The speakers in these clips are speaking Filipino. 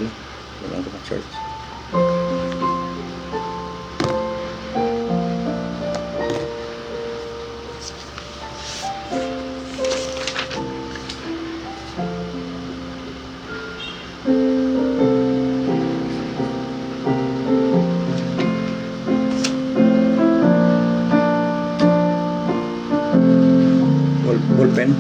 Wala. Wala ko ma-charge. Ballpen.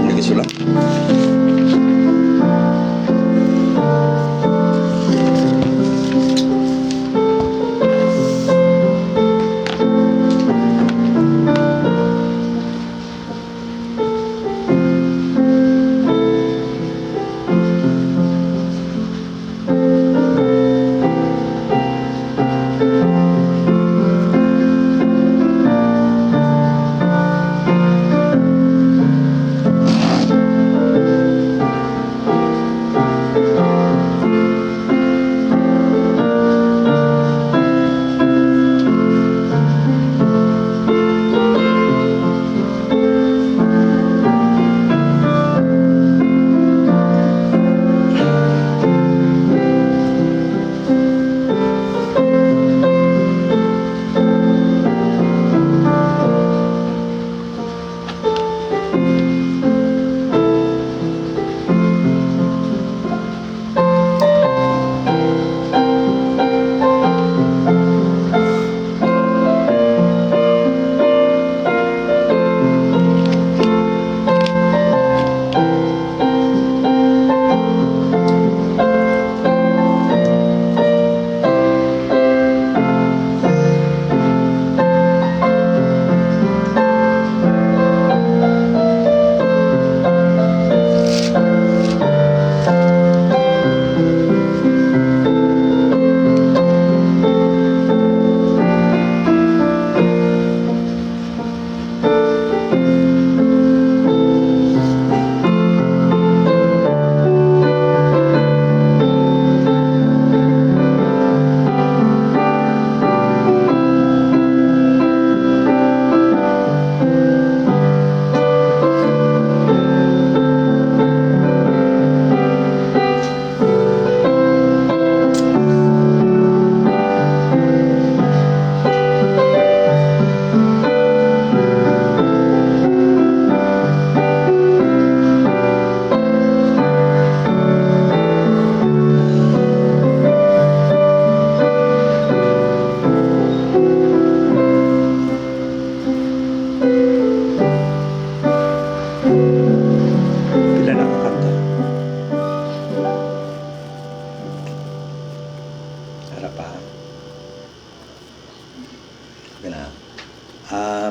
Lagi sulang.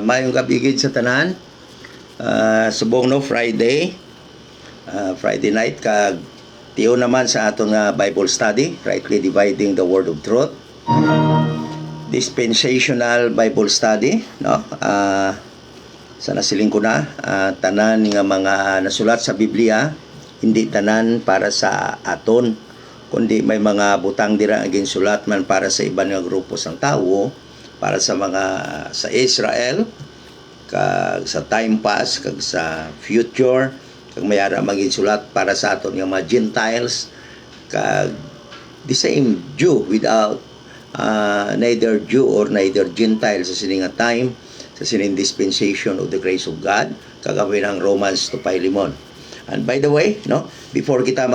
Mayong kabigid sa tanan. Subong no Friday. Friday night kag tiyo naman sa aton nga Bible study, rightly dividing the word of truth. Dispensational Bible study, no? Sa nasiling ko na, tanan nga mga nasulat sa Biblia, hindi tanan para sa aton, kundi may mga butang dira ang ginsulat man para sa ibang nga grupo sang tawo, para sa mga sa Israel, kag sa time past, kag sa future, kag mayara maginsulat para sa aton nga mga Gentiles, kag the same Jew without neither Jew or neither Gentile sa sining nga time, sa sining dispensation of the grace of God, kagawin ang Romans 2:5. And by the way, no, before kita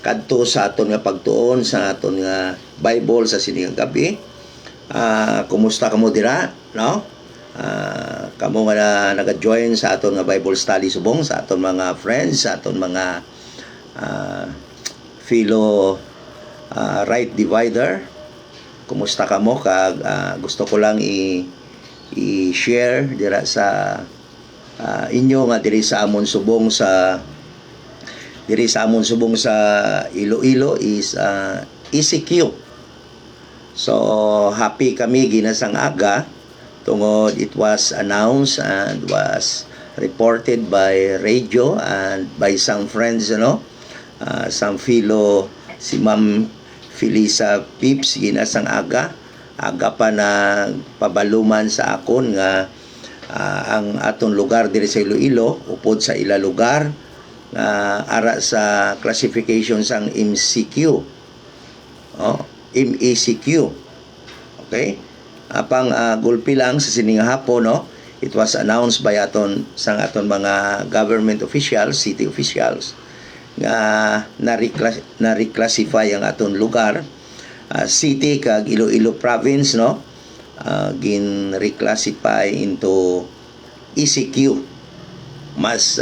kadto sa aton nga pagtuon sa aton nga Bible sa sining nga gabi, kumusta kamo dira, no? Kamo nga naga-join sa aton nga Bible study subong, sa aton mga friends, sa aton mga fellow right divider. Kumusta kamo? Kag gusto ko lang i-share dira sa inyo nga diri sa amon subong sa Iloilo is ECQ. So happy kami ginasang aga tungod it was announced and was reported by radio and by some friends, some fellow, si Ma'am Felisa Pips ginasang aga pa na pabaluman sa akon nga ang aton lugar diri sa Iloilo upod sa ila lugar ara sa classification sang MCQ. MECQ. Okay? Apang gulpi lang sa sining hapon, no? It was announced by aton mga government officials, city officials nga na-reclassify ang aton lugar, city kag Iloilo province, no? Gin-reclassify into ECQ. Mas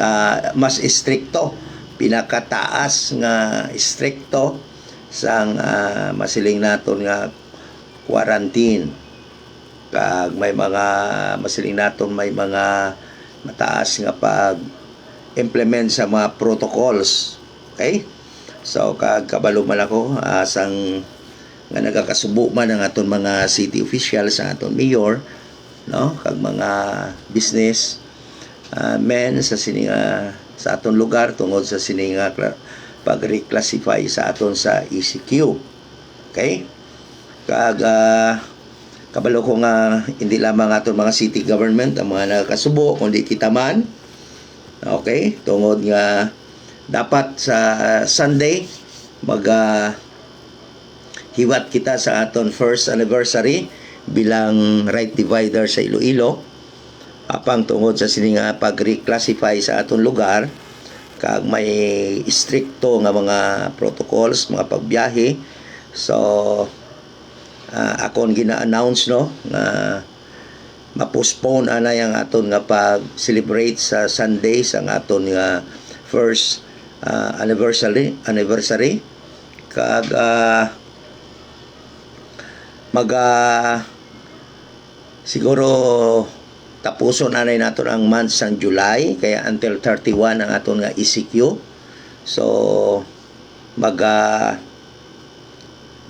stricto, pinakataas nga stricto sang masiling naton nga quarantine. Kag may mga masiling naton may mga mataas nga pag implement sa mga protocols. Okay? So kag kabalo man ako sang nga nagakasubo man ang aton mga city officials, ang aton mayor, no? Kag mga business men sa sininga sa aton lugar tungod sa sininga pag-reclassify sa aton sa ECQ. Okay? Kag kabalo ko nga hindi lamang aton mga city government ang mga nakasubo kundi kita man. Okay? Tungod nga dapat sa Sunday hiwat kita sa aton first anniversary bilang right divider sa Iloilo. Apang tungod sa sininga pag-reclassify sa aton lugar kag may stricto nga mga protocols, mga pagbiyahe. So akon gina-announce, no, nga ma-postpone anay ang aton nga pag-celebrate sa Sunday sa aton nga first anniversary kag siguro tapuson anay naton ang month sang July kaya until 31 ang aton nga ECQ. So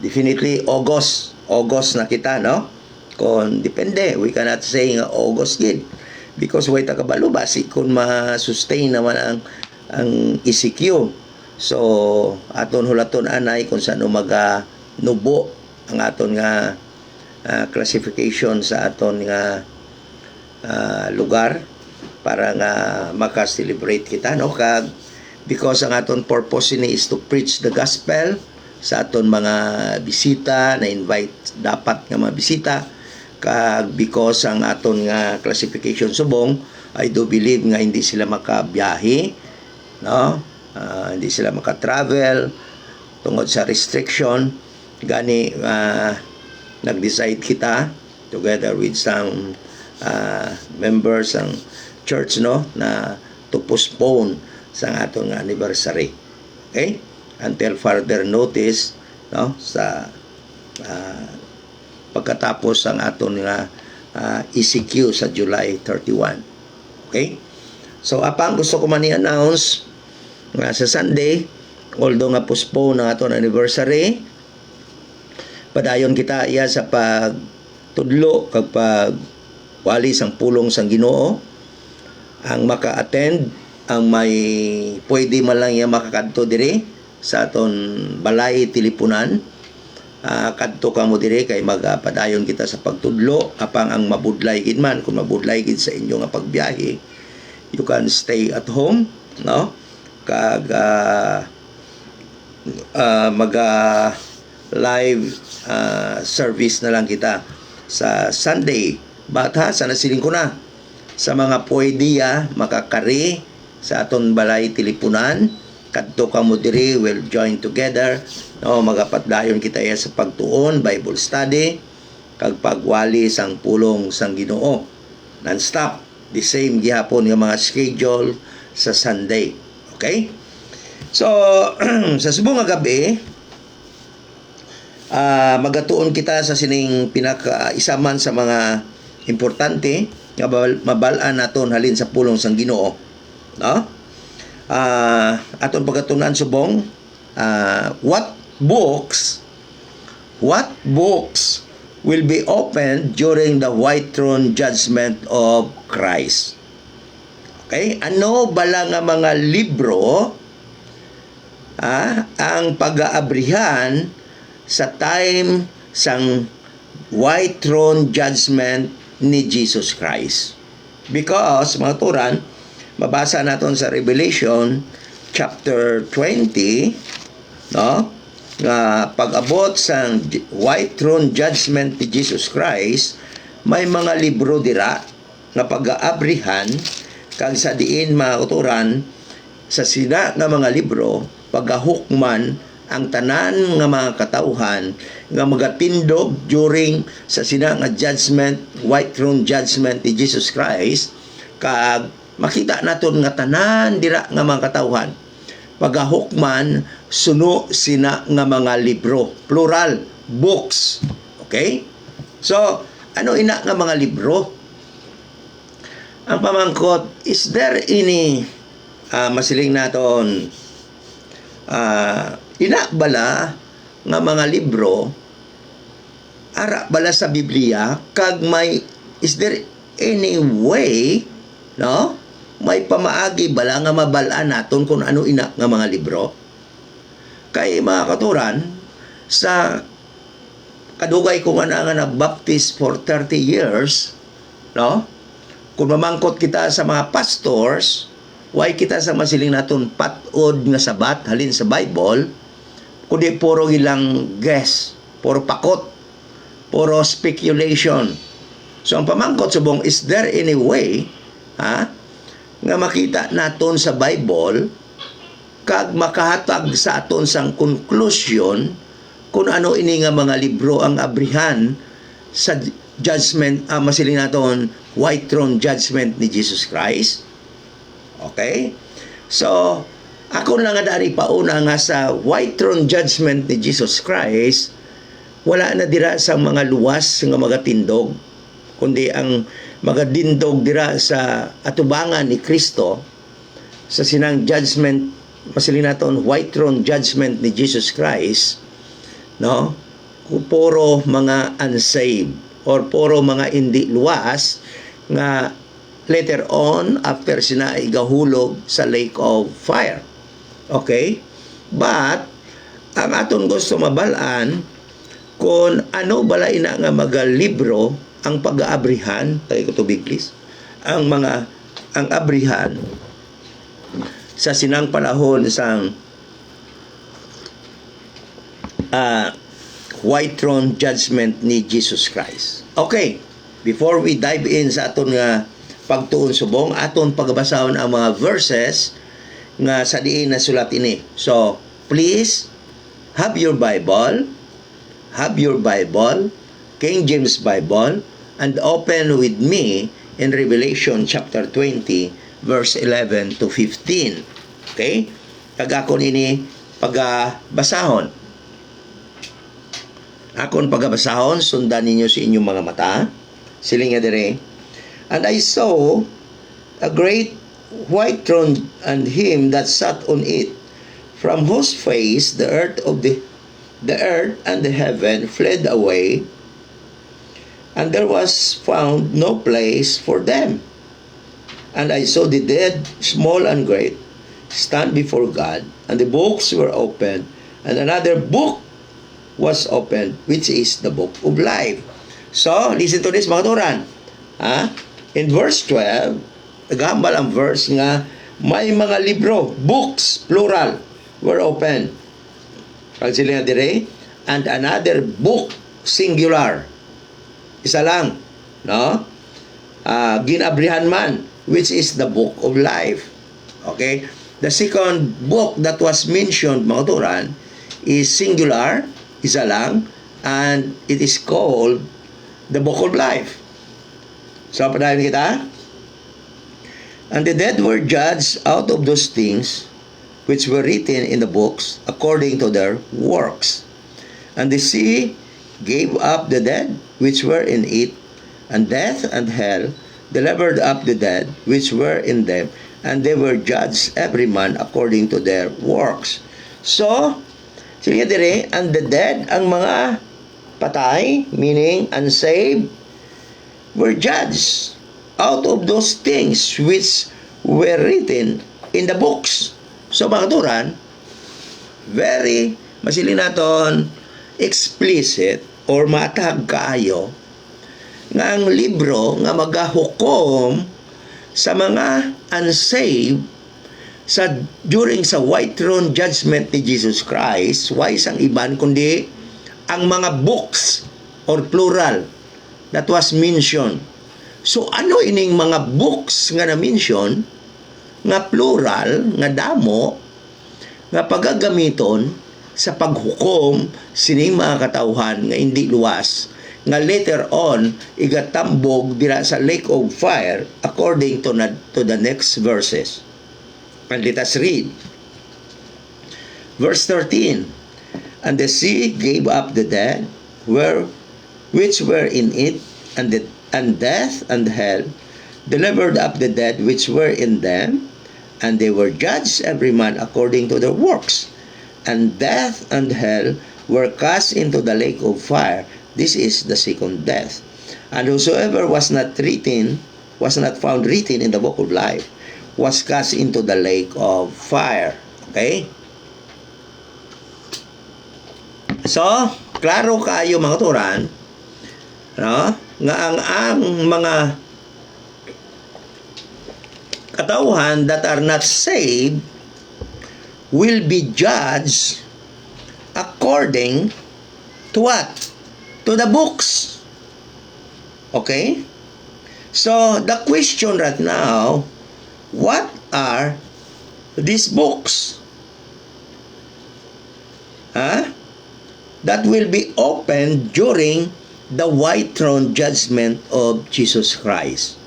definitely August na kita, no? Kung depende, we cannot say nga August gid because way ta kabalo basi kung ma-sustain naman ang ECQ. So aton hulaton anay kung saan nubo ang aton nga classification sa aton nga lugar para nga maka-celebrate kita, no? Kag because ang aton purpose ni is to preach the gospel sa aton mga bisita na invite dapat nga mga bisita. Kag because ang aton nga classification subong I do believe nga hindi sila makabiyahe, no? Hindi sila maka-travel tungod sa restriction gani nag-decide kita together with some members ng church, no, na to postpone sa atong anniversary. Okay? Until further notice, no, sa pagkatapos ang aton nga ECQ sa July 31. Okay? So apang gusto ko man i-announce nga sa Sunday, although nga postpone ang aton anniversary, padayon kita iya sa pagtudlo kag wali sang pulong sang Ginoo ang maka-attend ang may pwede man lang iya makakadto diri sa aton balay tilipunan. Kadto ka mo diri kay magpadayon kita sa pagtudlo apang ang mabudlay gid man kung mabudlay gid sa inyo nga pagbiyahe, you can stay at home, no? Kag live service na lang kita sa Sunday. Bata, sana siling ko na sa mga pwede makakari sa aton balay tilipunan, kadto ka mo diri, we'll join together, no? Magapatdayon kita sa pagtuon, Bible study, kag pagwali sang pulong sang Ginoo. Non-stop, the same gihapon nga mga schedule sa Sunday. Okay? So, sa subong nga gabi, magatuon kita sa sining pinaka-isa man sa mga importante nga mabalaan naton halin sa pulong sang Ginoo, no? Aton pagatunan subong what books will be opened during the white throne judgment of Christ. Okay? Ano bala nga mga libro ang pag-aabrihan sa time sang white throne judgment ni Jesus Christ. Because, mga turan, mabasa natin sa Revelation chapter 20, no? Nga pag-abot sa white throne judgment ni Jesus Christ, may mga libro dira nga pag-aabrihan kag sa diin mga kuturan sa sina nga mga libro pagahukman ang tanan nga mga katauhan nga magatindog during sa sina nga judgment, white throne judgment ni Jesus Christ, kag makita naton nga tanan dira nga mga katauhan pagahukman suno sina nga mga libro, plural, books. Okay? So, ano ina nga mga libro? Ang pamangkot, is there any masiling naton ina bala nga mga libro ara bala sa Biblia kag may, is there any way, no, may pamaagi bala nga mabalaan naton kung ano ina nga mga libro? Kay mga katuran, sa kadugay ko nga nag-baptist for 30 years, no, kung mamangkot kita sa mga pastors, why kita sa masiling naton patod nga sabat halin sa Bible, kundi puro ilang guess, puro pakot, puro speculation. So ang pamangkot subong, is there any way nga makita naton sa Bible kag makahatag sa aton sang conclusion kung ano ini nga mga libro ang abrihan sa judgment, masiling naton white throne judgment ni Jesus Christ? Okay? So, ako lang nga dari pauna nga sa white throne judgment ni Jesus Christ, wala na dira sa mga luwas nga magatindog, kundi ang magadindog dira sa atubangan ni Kristo sa sinang judgment, masiling naton white throne judgment ni Jesus Christ, no? Puro mga unsaved or puro mga hindi luwas nga later on after sina igahulog sa lake of fire. Okay? But ang aton gusto mabalaan kung ano bala ina nga magalibro ang pag-aabrihan, tayo ko tubig please, ang abrihan sa sinang panahon sang white throne judgment ni Jesus Christ. Okay, before we dive in sa aton nga pagtuon subong, aton pagbasahon ang mga verses nga sa diin na sulat ini. So, please have your Bible, King James Bible, and open with me in Revelation chapter 20 verse 11 to 15. Okay? Kagakon ini pagbasahon. Akon pagbasahon, sundan ninyo sa inyong mga mata. Siling nga dire. And I saw a great white throne and him that sat on it, from whose face the earth and the heaven fled away, and there was found no place for them. And I saw the dead, small and great, stand before God, and the books were opened, and another book was opened, which is the book of life. So, listen to this, mga turan. In verse 12, nagambal ang verse nga, may mga libro, books, plural, were opened. Kag sila nga dire, and another book, singular. Isa lang, no? Ginabrihan man, which is the book of life. Okay? The second book that was mentioned, mga turan, is singular, isa lang, and it is called the book of life. So, padayon kita. And the dead were judged out of those things which were written in the books according to their works. And the sea gave up the dead which were in it, and death and hell delivered up the dead which were in them, and they were judged every man according to their works. So, sige dire, and the dead, ang mga patay, meaning unsaved, were judged out of those things which were written in the books. So mga turan, very masilin naton explicit or matag kaayo nga ang libro nga magahukom sa mga unsaved during sa white throne judgment ni Jesus Christ, why isang iban kundi ang mga books or plural that was mentioned. So ano ining mga books nga na-mention nga plural nga damo nga pagagamiton sa paghukom sining mga katawhan nga hindi luwas nga later on igatambog dira sa lake of fire according to the next verses. And let us read verse 13. And the sea gave up the dead which were in it, and death and hell delivered up the dead which were in them, and they were judged every man according to their works. And death and hell were cast into the lake of fire. This is the second death. And whosoever was not found written in the book of life was cast into the lake of fire. Okay? So, klaro kayo mga turan, no? Nga ang mga katauhan that are not saved will be judged according to what? To the books. Okay? So, the question right now, what are these books? That will be opened during the white throne judgment of Jesus Christ.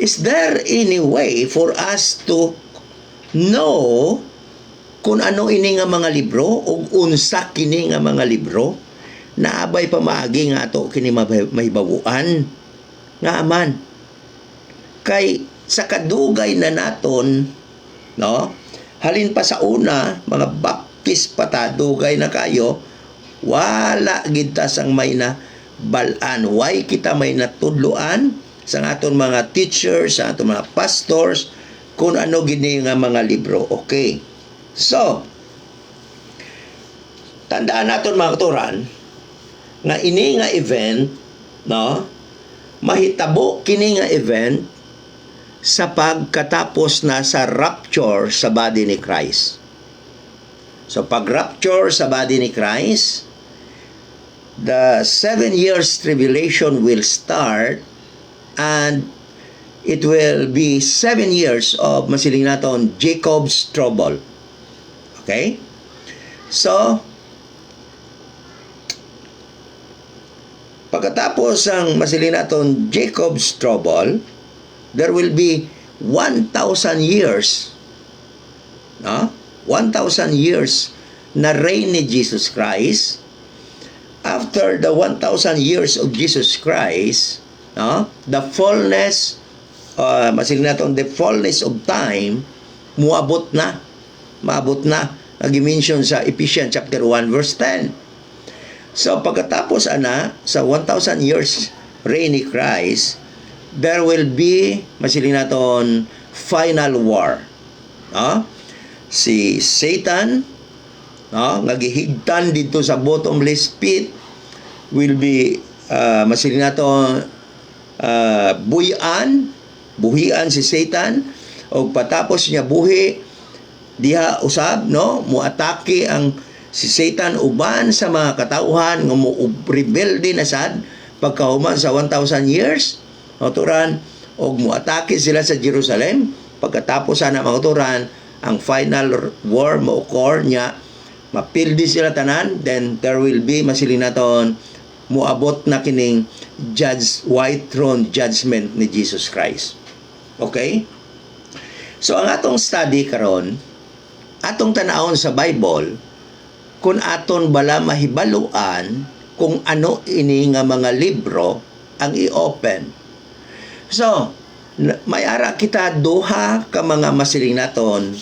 Is there any way for us to know kung ano ini nga mga libro o unsa kini nga mga libro na abay pamaagi nga ato kini mahibabuan nga aman kay sa kadugay na naton, no, halin pa sa una mga baptist patadugay na kayo, wala gid ta sang may na balaan, why kita may natudluan sa aton mga teachers, sa aton mga pastors kung ano gini nga mga libro. Okay, so tandaan naton mga katuran nga ini nga event, no, mahitabo kini nga event sa pagkatapos na sa rapture sa body ni Christ. So pag rapture sa body ni Christ, the 7 years tribulation will start, and it will be 7 years of masiling naton Jacob's trouble. Okay? So pagkatapos ang masiling naton Jacob's trouble, there will be 1,000 years, no? 1,000 years na reign ni Jesus Christ. After the 1,000 years of Jesus Christ, no, the fullness, masiling naton the fullness of time, maabot na. Nag-mention sa Ephesians chapter 1 verse 10. So pagkatapos sa 1,000 years reign ni Christ, there will be masiling naton final war. No? Si Satan, no, nagihigtan dito sa bottomless pit, will be masiling naton buhian si Satan, o patapos niya buhi diha usab, no, muatake ang si Satan uban sa mga katauhan nga mo rebelde na sad pagkahuman sa 1,000 years. Mauturan, og muatake sila sa Jerusalem. Pagkatapos sana mauturan, ang final war mo-occur niya, mapildi sila tanan, then there will be masiling naton muabot na kining white throne judgment ni Jesus Christ. Okay? So ang atong study karon, atong tanawon sa Bible, kung aton bala mahibaluan kung ano ini nga mga libro ang i-open. So, may ara kita duha ka mga masiling naton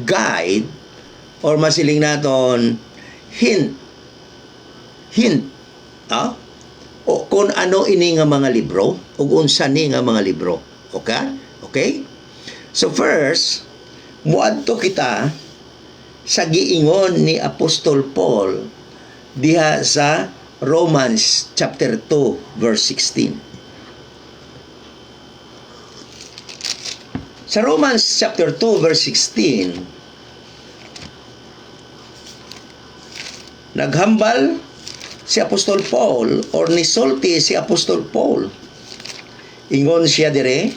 guide or masiling naton hint o kung ano ini nga mga libro o unsa ni nga mga libro. Okay? So first, muadto kita sa giingon ni Apostol Paul diha sa Romans chapter 2 verse 16. Sa Romans chapter 2 verse 16, naghambal si Apostol Paul or nisulti si Apostol Paul. Ingon siya dire,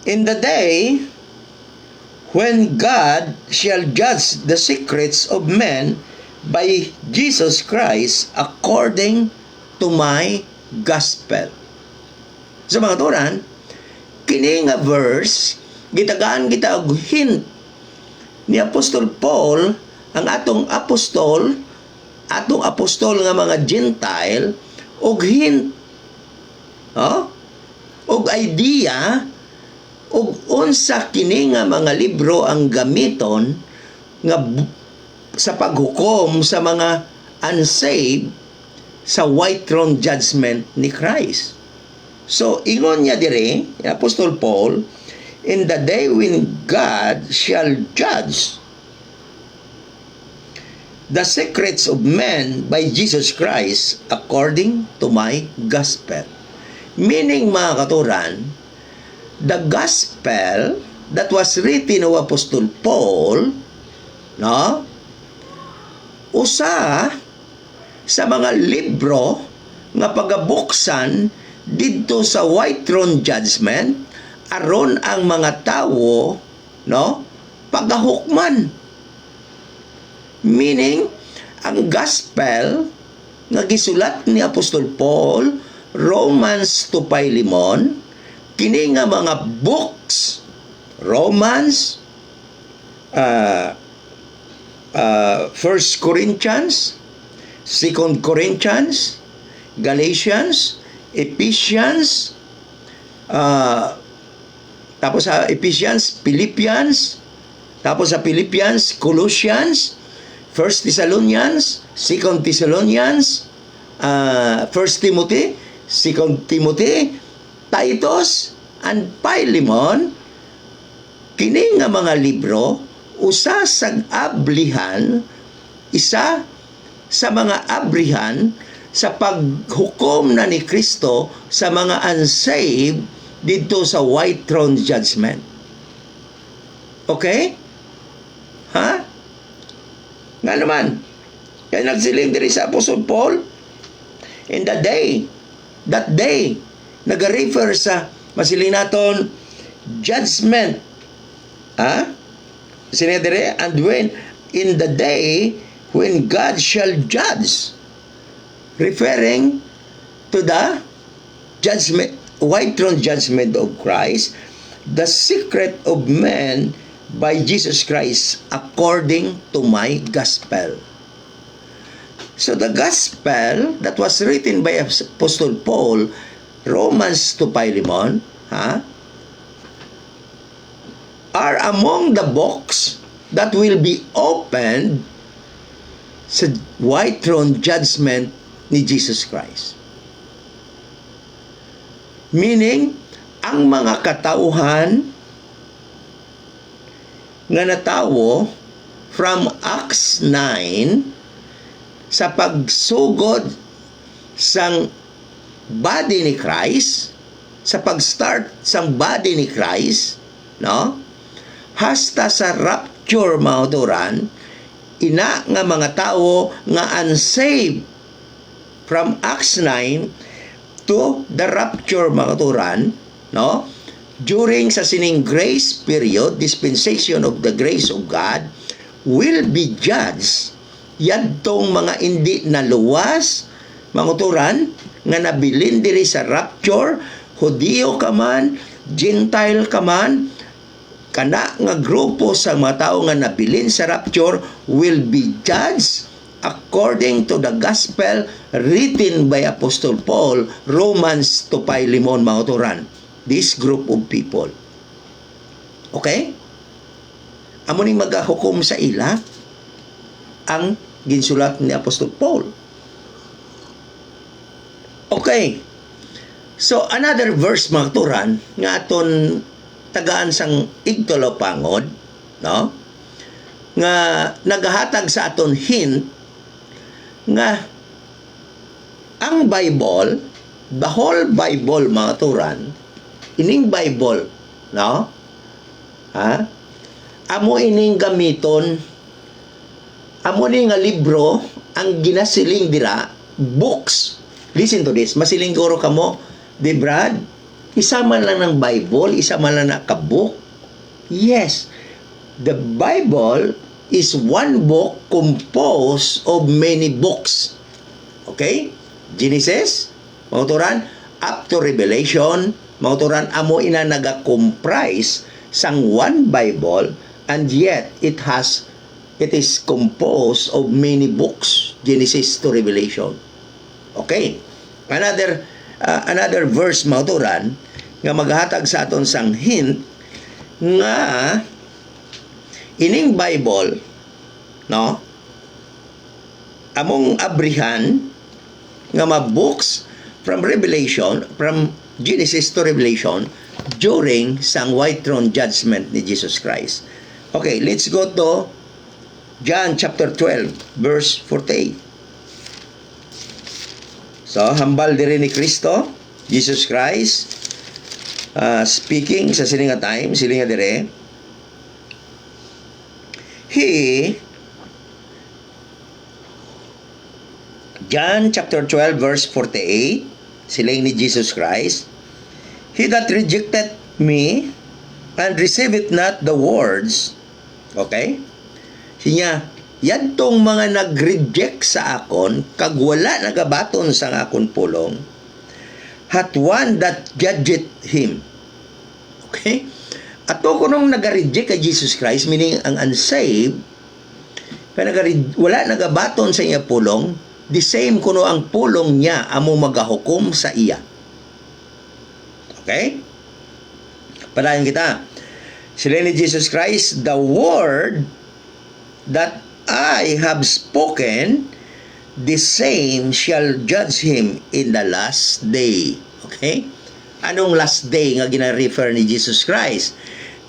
in the day when God shall judge the secrets of men by Jesus Christ according to my gospel. Sa mga turan, kini nga verse, gitagaan kita og hint ni Apostol Paul, ang atong apostol nga mga Gentile, og hint, og idea, og unsa kini nga mga libro ang gamiton nga sa paghukom sa mga unsaved sa white throne judgment ni Christ. So, ingon niya dire, Apostol Paul, in the day when God shall judge the secrets of men by Jesus Christ according to my gospel. Meaning, mga katuran, the gospel that was written of Apostol Paul, no? Usa sa mga libro nga pagabuksan didto sa white throne judgment aron ang mga tawo, no, pagahukman. Meaning, ang gospel nga gisulat ni Apostol Paul, Romans to Philemon, kini nga mga books, Romans, 1 Corinthians, 2 Corinthians, Galatians, Ephesians, tapos sa Ephesians, Philippians, tapos sa Philippians, Colossians, 1 Thessalonians, 2 Thessalonians, 1 Timothy, 2 Timothy, Titus, and Philemon. Kini nga mga libro, usa sa ablihan, isa sa mga abrihan sa paghukom na ni Kristo sa mga unsaved dito sa white throne judgment. Okay? Ha? Nga naman, kaya nagsiling diri sa Apostle Paul, in the day, that day, nag-refer sa masilinaton judgment. Ha? Sinedere, and when, in the day, when God shall judge, referring to the judgment, white throne judgment of Christ, the secret of man by Jesus Christ according to my gospel. So the gospel that was written by Apostle Paul, Romans to Philemon, are among the books that will be opened sa white throne judgment ni Jesus Christ. Meaning, ang mga katauhan nga natawo from Acts 9 sa pagsugod sang body ni Christ, sa pag-start sang body ni Christ, no? Hasta sa rapture, mga uturan, ina nga mga tao nga unsaved from Acts 9 to the rapture, mga uturan, no? During sa sining grace period, dispensation of the grace of God, will be judged yadtong mga hindi naluwas, mga uturan, nga nabilin diri sa rapture, Hudiyo ka man, Gentile ka man, kana nga grupo sa mga tao nga nabilin sa rapture will be judged according to the gospel written by Apostle Paul, Romans to Philemon, mga uturan. This group of people. Okay? Amo ning magahukom sa ila ang ginsulat ni Apostol Paul. Okay. So, another verse, mga turan, nga aton tagaan sang igtulopangod, no? Nga nagahatag sa aton hint nga ang Bible, the whole Bible mga turan, ining Bible, no? Amo ining gamiton, amo ni nga libro ang ginasiling dira, books. Listen to this, masiling guro kamo, di Brad, isa man lang ng Bible, isa man lang na ka-book. Yes, the Bible is one book composed of many books. Okay? Genesis, mauturan, up to Revelation, mauturan, amo ina naga-comprise sang one Bible, and yet it is composed of many books, Genesis to Revelation. Okay? Another verse mauturan nga maghatag sa aton sang hint nga ining Bible, no, among abrihan nga books from Revelation, from Genesis to Revelation, during sang white throne judgment ni Jesus Christ. Okay, let's go to John chapter 12 verse 48. So, hambal diri ni Kristo, Jesus Christ, speaking sa sininga time, sininga dire, John chapter 12 verse 48, siling ni Jesus Christ, He that rejected me and receiveth not the words, okay? Siya, yan tong mga nag-reject sa akon, kag wala nagabaton sa akon pulong, hath one that judgeth him. Okay? Ato ko nung nag-reject kay Jesus Christ, meaning ang unsaved, wala nagabaton sa iya pulong, the same kuno ang pulong niya amo magahukom sa iya. Okay? Padayon kita. Sila ni Jesus Christ, the word that I have spoken, the same shall judge him in the last day. Okay? Anong last day nga gina-refer ni Jesus Christ?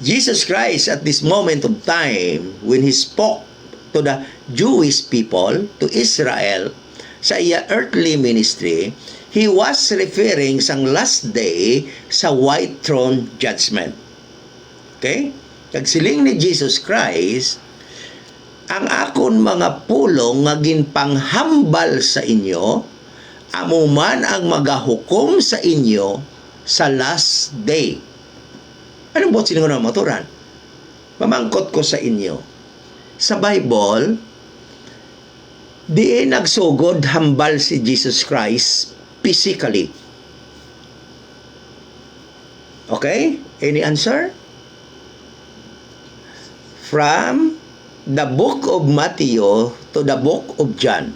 Jesus Christ at this moment of time, when He spoke to the Jewish people, to Israel, sa iya earthly ministry, He was referring sa last day sa white throne judgment. Okay? Kagsiling ni Jesus Christ, ang akon mga pulong nga ginpanghambal sa inyo, amo man ang magahukom sa inyo sa last day. Anong bot sino na maturan? Mamangkot ko sa inyo. Sa Bible, di nagsugod hambal si Jesus Christ physically. Okay? Any answer? From the book of Matthew to the book of John,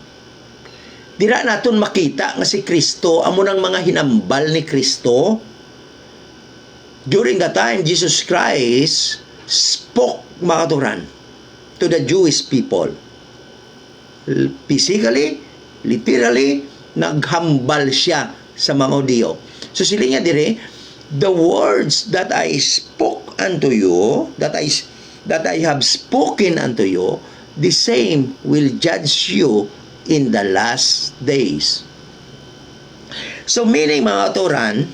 dira naton makita nga si Kristo amo nang mga hinambal ni Kristo. During the time Jesus Christ spoke, mga turan, to the Jewish people, physically, literally, naghambal siya sa mga Hudyo. So sila niya dire, the words that I spoke unto you, that I have spoken unto you, the same will judge you in the last days. So meaning, mga turan,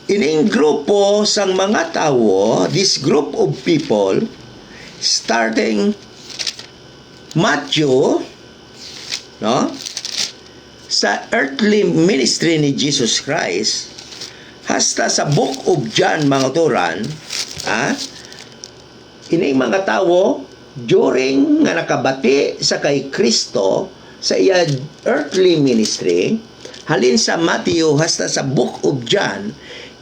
ining grupo sang mga tao, this group of people, starting Matthew, no, sa earthly ministry ni Jesus Christ, hasta sa book of John, mga turan, ining mga tao during nga nakabati sa kay Kristo sa iya earthly ministry, halin sa Matthew hasta sa book of John,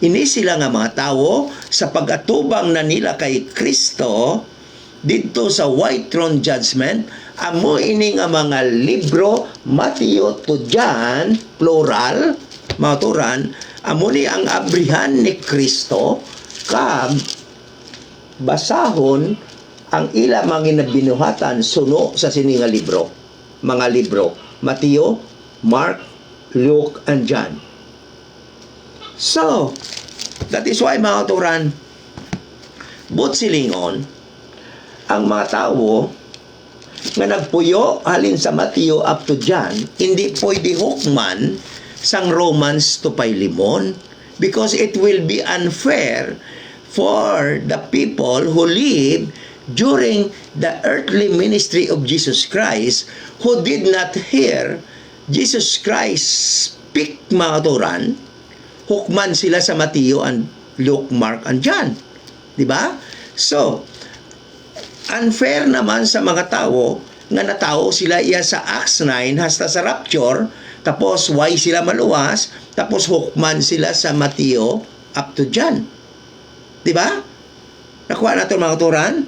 ini sila nga mga tao sa pag-atubang na nila kay Kristo dito sa white throne judgment, amo ini nga mga libro Matthew to John, plural, mga turan, amo ni ang abrihan ni Kristo, kag basahon ang ila mga binuhatan suno sa sininga libro, mga libro Matthew, Mark, Luke, and John. So That is why mga turan, but silingon, ang mga tao nga nagpuyo halin sa Mateo up to John, hindi pwede hukman sang Romans to Philemon because it will be unfair for the people who live during the earthly ministry of Jesus Christ who did not hear Jesus Christ speak mga turan, hukman sila sa Mateo and Luke, Mark, and John. Diba? So, unfair naman sa mga tao nga natao sila iya sa Acts 9 hasta sa rapture, tapos why sila maluwas, tapos hukman sila sa Mateo up to John. Diba? Nakuha natin mga turan?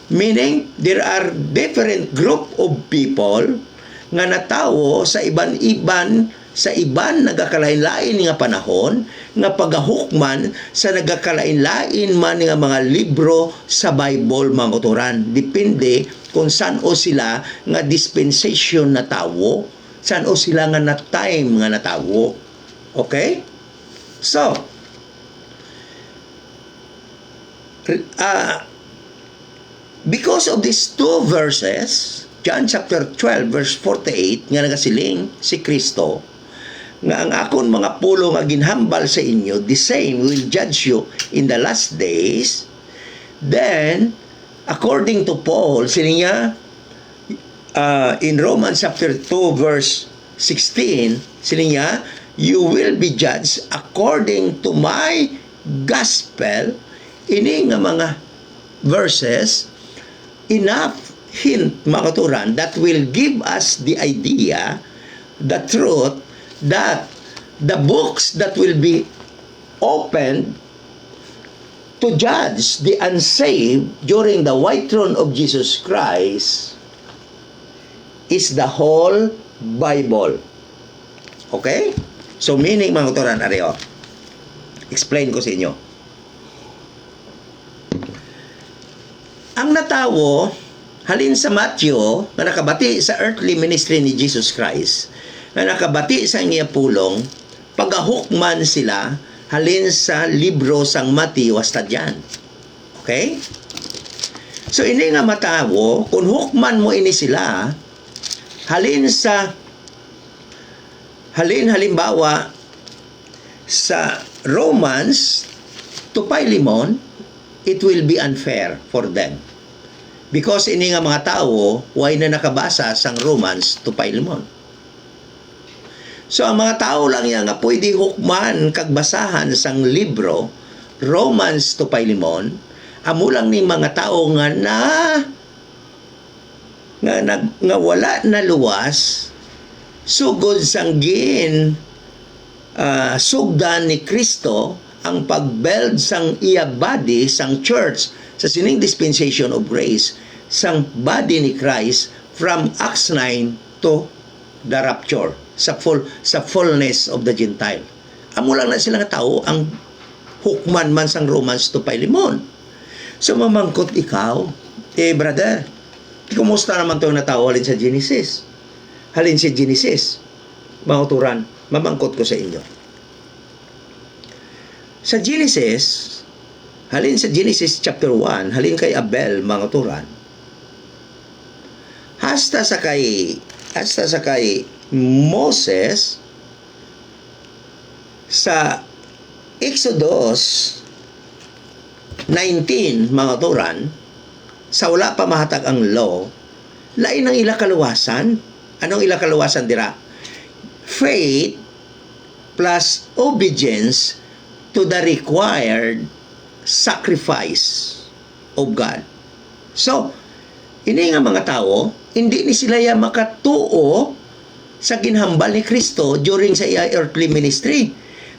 Meaning, there are different group of people nga natao sa iban-iban sa iban nagakalain-lain nga panahon nga pagahukman sa nagakalain-lain man nga mga libro sa Bible mga turan. Depende kung saan o sila nga dispensation na tawo, saan o sila nga na time nga na tawo. Okay? So, because of these two verses, John chapter 12 verse 48 nga nagasiling si Kristo nga ang akon mga pulo nga ginhambal sa inyo, the same will judge you in the last days. Then according to Paul, sila niya in Romans chapter 2 verse 16, sila niya, you will be judged according to my gospel. Ini nga mga verses enough hint mga katuran that will give us the idea, the truth, that the books that will be opened to judge the unsaved during the white throne of Jesus Christ is the whole Bible. Okay? So meaning mga katuran, areo, explain ko sa inyo. Ang natawo halin sa Matthew na nakabati sa earthly ministry ni Jesus Christ, na nakabati sa iya pulong, pagahukman sila halin sa libro sang Matthew hasta John. Okay? So ini nga matawo, kung hukman mo ini sila halimbawa sa Romans to Philemon, it will be unfair for them. Because ini nga mga tao, why na nakabasa sang Romans to Philemon. So ang mga tao lang yan nga pwede hukman kagbasahan sang libro, Romans to Philemon, amo lang ni mga tao nga wala na luwas, sugod sang sugdan ni Kristo ang pagbuild sang iya body, sang church, sa sining dispensation of grace, sang body ni Christ from Acts 9 to the rapture, sa fullness of the Gentile. Amo lang na sila nga tao ang hukman man sang Romans to Philemon. So mamangkot ikaw, brother, kumusta naman to na tao halin sa Genesis? Halin sa Genesis, mga uturan, mamangkot ko sa inyo. Sa Genesis, halin sa Genesis chapter 1, halin kay Abel, mga turan, hasta sa kay Moses, sa Exodus 19, mga turan, sa wala pa mahatag ang law, lain ang ila kaluwasan. Anong ila kaluwasan dira? Faith plus obedience to the required sacrifice of God. So, ini nga mga tao, hindi ni sila ya makatuo sa ginhambal ni Kristo during sa iya earthly ministry.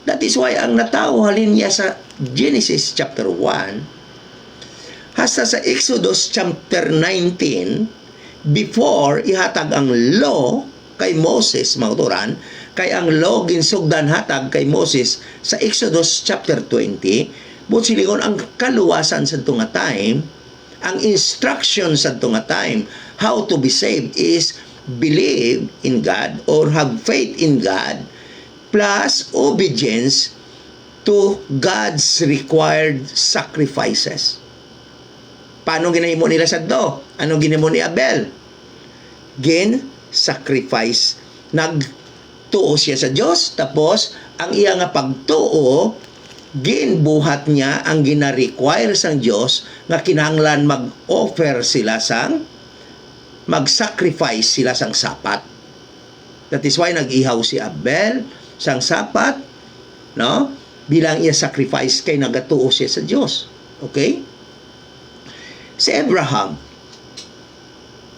That is why ang natao halin niya sa Genesis chapter 1 hasta sa Exodus chapter 19 before ihatag ang law kay Moses, mga turan, kay ang law ginsugdan hatag kay Moses sa Exodus chapter 20, but silingon ang kaluwasan sa tunga time, ang instruction sa tunga time, how to be saved is believe in God or have faith in God plus obedience to God's required sacrifices. Paano ginahimo nila sadto? Ano ginahimo ni Abel? Sacrifice. Nagtuo siya sa Dios, tapos ang iya nga pagtuo ginbuhat niya ang gina-require sang Dios nga kinahanglan mag-offer sila sang mag-sacrifice sila sang sapat. That is why nag-ihaw si Abel sang sapat, no? Bilang iya sacrifice kay nagatuo siya sa Dios. Okay? Si Abraham,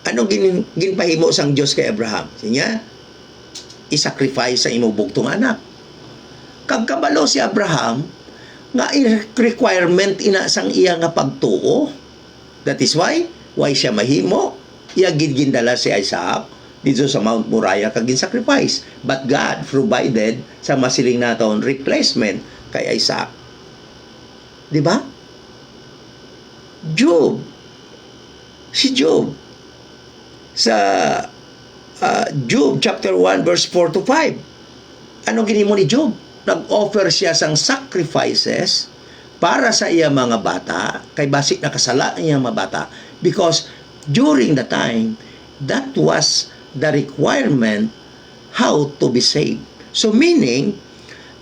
anong ginpahimo sang Dios kay Abraham? Sinya, i-sacrifice sa imong bugtong anak. Kagkabalo si Abraham, nga requirement ina sang iya nga pagtuo. That is why siya mahimo, iya gindala si Isaac dito sa Mount Moriah kag sacrifice. But God provided sa masiling naton replacement kay Isaac. Di ba? Job. Si Job. Sa Job chapter 1 verse 4 to 5. Ano ginimo ni Job? Nag-offer siya sang sacrifices para sa iya mga bata, kay basik nakasala niya mga bata, because during the time, that was the requirement how to be saved. So meaning,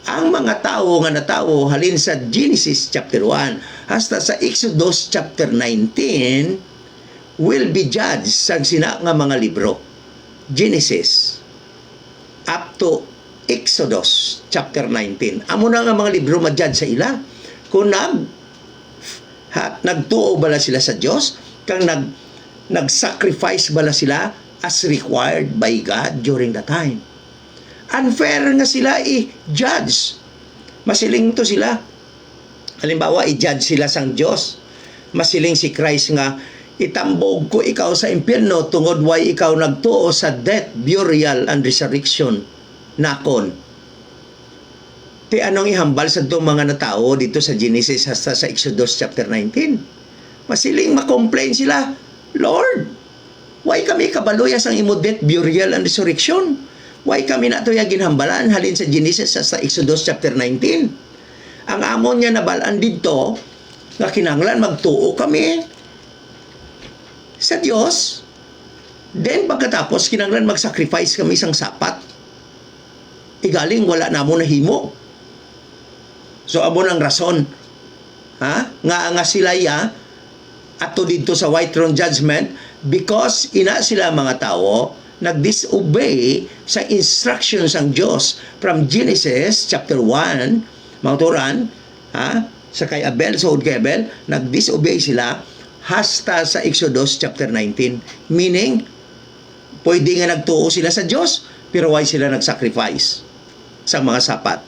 ang mga tao nga natao halin sa Genesis chapter 1 hasta sa Exodus chapter 19 will be judged sa sina nga mga libro. Genesis up to Exodus chapter 19. Amo na nga mga libro ma-judge sa ila kung nagtuo bala sila sa Dios, kang nag-sacrifice bala sila as required by God during the time. Unfair nga sila i-judge. Masiling to sila. Halimbawa, i-judge sila sang Dios. Masiling si Christ nga, itambog ko ikaw sa impyerno tungod why ikaw nagtuo sa death, burial, and resurrection nakon. Ti anong ihambal sa itong mga natao dito sa Genesis hasta sa Exodus chapter 19? Masiling makomplain sila, Lord, why kami kabaluyas ang imo death, burial, and resurrection? Why kami na ito ginhambalan halin sa Genesis hasta Exodus chapter 19? Ang amon niya nabalaan dito, nga kinanglan magtuo kami sa Diyos, then pagkatapos kinanglan mag-sacrifice kami isang sapat. Igaling wala na mo nahimo. So amo nang rason, nga sila ato dito sa white throne judgment, because ina sila mga tao nag-disobey sa instructions ng Diyos from Genesis chapter 1, mga turan, sa kay Abel, sa kay Abel, nag-disobey sila hasta sa Exodus chapter 19. Meaning, pwede nga nagtuo sila sa Diyos, pero why sila nag-sacrifice sa mga sapat.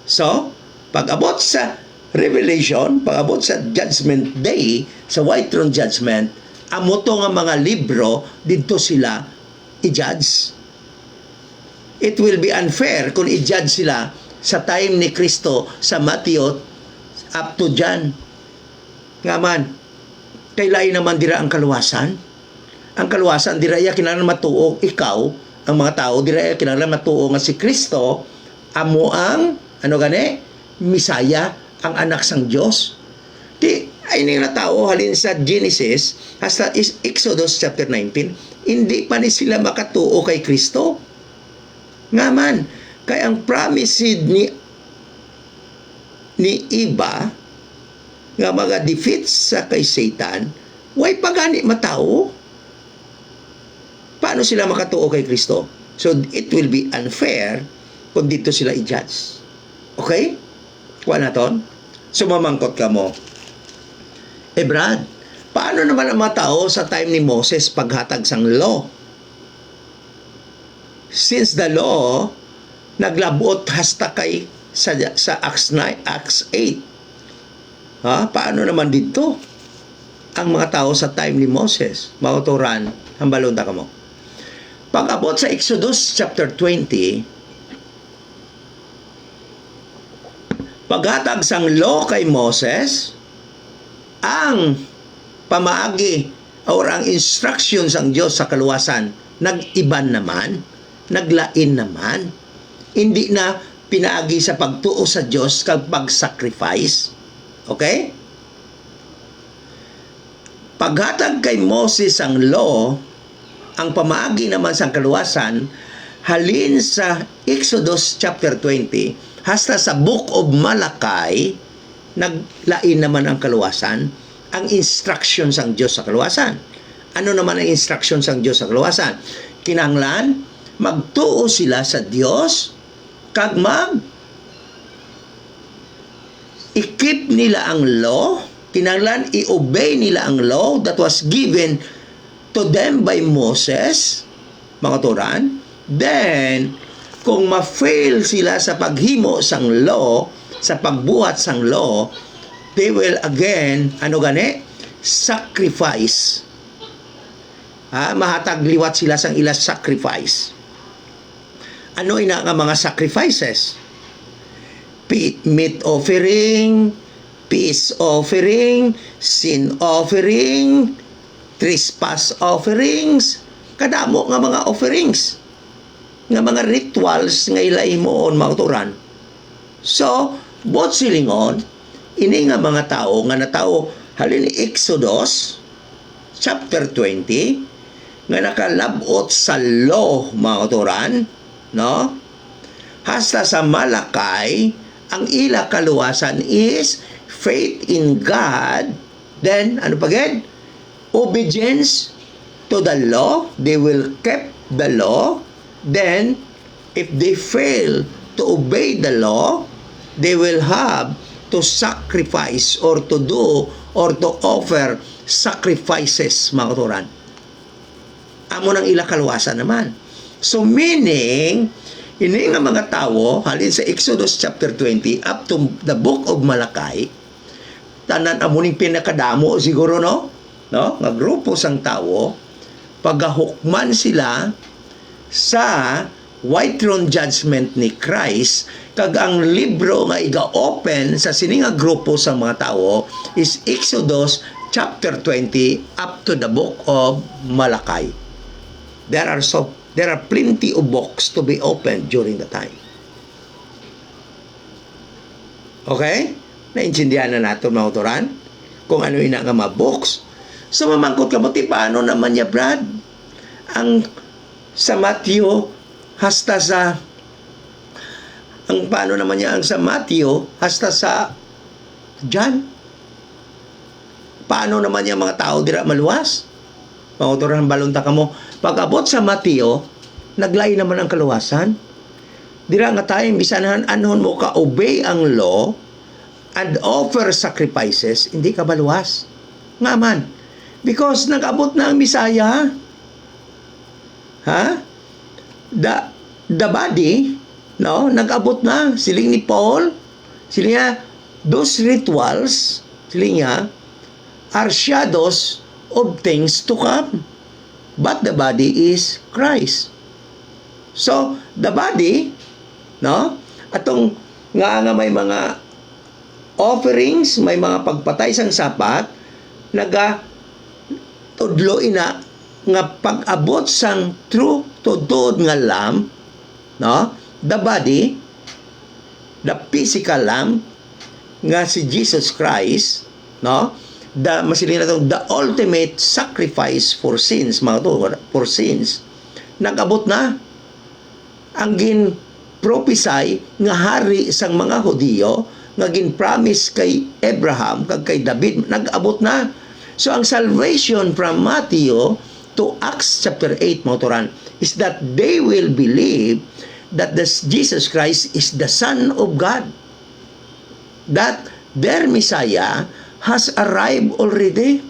So, pag-abot sa Revelation, pag-abot sa Judgment Day, sa White Throne Judgment, amo to nga mga libro, dito sila i-judge. It will be unfair kung i-judge sila sa time ni Kristo sa Matthew up to John. Nga man, kailay naman dira ang kaluwasan. Ang kaluwasan, dira iya kinahanglan matuo ikaw, ang mga tao, dira iya kinahanglan matuo nga si Kristo, amo ang, Misaya, ang anak sang Diyos. Di, ay nga tao halin sa Genesis, hasta Exodus chapter 19, hindi pa ni sila makatuo kay Kristo. Nga man, kay ang promise ni Eva, nga mga defeats sa kay Satan, way pagani matao. Paano sila makatuo kay Kristo? So, it will be unfair kung dito sila i-judge. Okay? Kuha na ton? Sumamangkot ka mo. Brad, paano naman ang mga tao sa time ni Moses paghatag sang law? Since the law, naglabot hasta kay sa Acts 8. Paano naman dito? Ang mga tao sa time ni Moses, mauturan, hambalunta ka mo. Pag-abot sa Exodus chapter 20, paghatag sang law kay Moses, ang pamaagi or ang instructions ang Diyos sa kaluwasan, nag-iban naman, naglain naman. Hindi na pinaagi sa pagtuo sa Dios kag pag-sacrifice. Okay? Paghatag kay Moses ang law, ang pamaagi naman sa kaluwasan, halin sa Exodus chapter 20, hasta sa Book of Malachi, naglain naman ang kaluwasan, ang instruction sang Diyos sa kaluwasan. Ano naman ang instruction sang Diyos sa kaluwasan? Kinahanglan, magtuo sila sa Diyos, kag i-keep nila ang law, kinahanglan i-obey nila ang law that was given to them by Moses, mga turan. Then, kung ma-fail sila sa paghimo sang law, sa pagbuhat sang law, they will again, sacrifice. Mahatag liwat sila sang ila sacrifice. Ano ina nga mga sacrifices? Meat offering, peace offering, sin offering, trespass offerings, kadamo nga mga offerings, nga mga rituals nga ilaimoon mauturan. So, both silingon, ini nga mga tao nga natao halin Exodus chapter 20 nga nakalabot sa law mauturan, no? Hasta sa Malakay, ang ila kaluwasan is faith in God, then ano pa gid? Obedience to the law. They will keep the law. Then if they fail to obey the law, they will have to sacrifice or to do or to offer sacrifices, mga turan. Amo nang ila kaluwasan naman. So meaning, ini nga mga tao halin sa Exodus chapter 20 up to the Book of Malachi, tanan amuning pinakadamo siguro, no? Nga grupo sang tao, pagahukman sila sa white throne judgment ni Christ, kag ang libro nga iga-open sa sininga grupo sa mga tao is Exodus chapter 20 up to the Book of Malachi. There are plenty of books to be opened during the time. Okay? Naintindihan na nato mga utoran kung ano ina nga mga books. So mamangkot ka mo, paano naman niya, Brad? Ang sa Matthew hasta sa paano naman niya ang sa Matthew hasta sa John? Paano naman niya mga tao dira maluwas? Mga utoran, balunta ka mo. Pag-abot sa Mateo, naglay naman ang kaluwasan. Dira nga tayo, bisan anon mo ka obey ang law and offer sacrifices, hindi ka baluwas. Nga man. Because nag-abot na ang Misaya. The body, no? Nag-abot na. Siling ni Paul, siling niya, those rituals, siling niya, are shadows of things to come. But the body is Christ. So, the body, no? Atong nga may mga offerings, may mga pagpatay sang sapat, tudlo ina nga pag-abot sang true tudod nga lamb, no? The body, the physical lamb nga si Jesus Christ, no? Masilin na the ultimate sacrifice for sins, mga to, for sins, nag-abot na ang gin-prophesy nga hari sang mga Hudiyo, nga gin-promise kay Abraham, kag kay David, nag-abot na. So, ang salvation from Matthew to Acts chapter 8, mga turan, is that they will believe that Jesus Christ is the Son of God. That their Messiah has arrived already.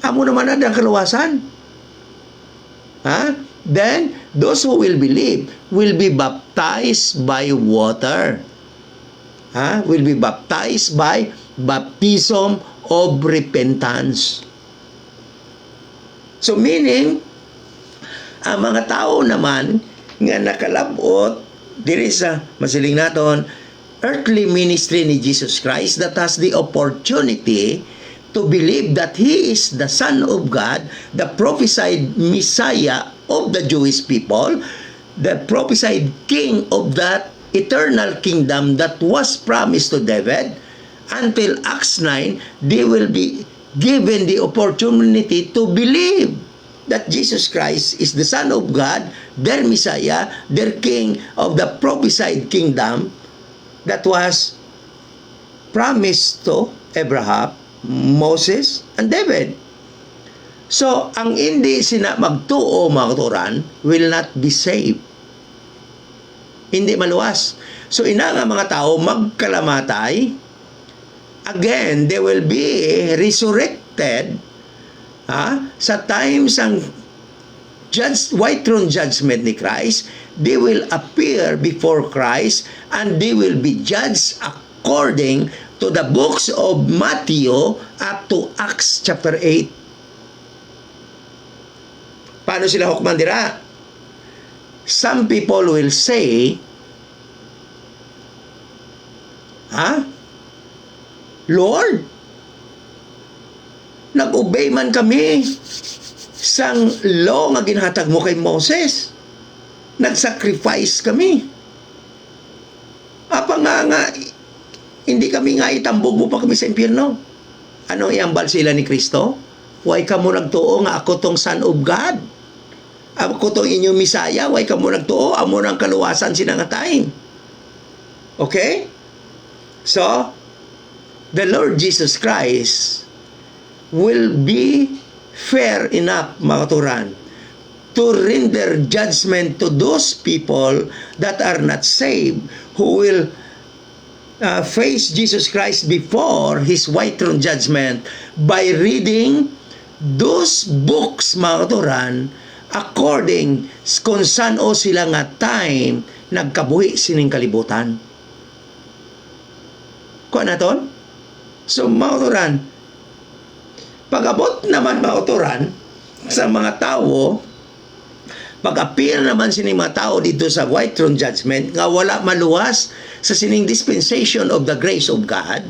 Amo naman na ang kaluwasan. Then, those who will believe will be baptized by water. Will be baptized by baptism of repentance. So meaning, ang mga tao naman nga nakalabot diri sa masiling naton earthly ministry ni Jesus Christ that has the opportunity to believe that He is the Son of God, the prophesied Messiah of the Jewish people, the prophesied King of that eternal kingdom that was promised to David. Until Acts 9, they will be given the opportunity to believe that Jesus Christ is the Son of God, their Messiah, their King of the prophesied kingdom that was promised to Abraham, Moses, and David. So, ang hindi sina magtuo, mga katuran, will not be saved. Hindi maluwas. So, ina nga mga tao magkalamatay, again, they will be resurrected sa times ang white throne judgment ni Christ. They will appear before Christ and they will be judged according to the books of Matthew up to Acts chapter 8. Paano sila hukman dira? Some people will say, Lord, nag-obey man kami sang law nga ginhatag mo kay Moses. Nag-sacrifice kami. Apa nga, hindi kami nga itambog mo pa kami sa impyerno. Anong iambal sila ni Kristo? Why ka mo nagtuo nga ako tong Son of God? Ako tong inyong Misaya, why ka mo nagtuo? Amo ng kaluwasan sinangatay. Okay? So, the Lord Jesus Christ will be fair enough, mga katuran, to render judgment to those people that are not saved, who will face Jesus Christ before His white throne judgment by reading those books, mga katuran, according kung saan o sila nga time nagkabuhi sining kalibutan. Kuha na to? So, mga katuran, pag-abot naman, mga katuran, sa mga tao, pag-appear naman sining mga tao dito sa white throne judgment, nga wala maluwas sa sining dispensation of the grace of God,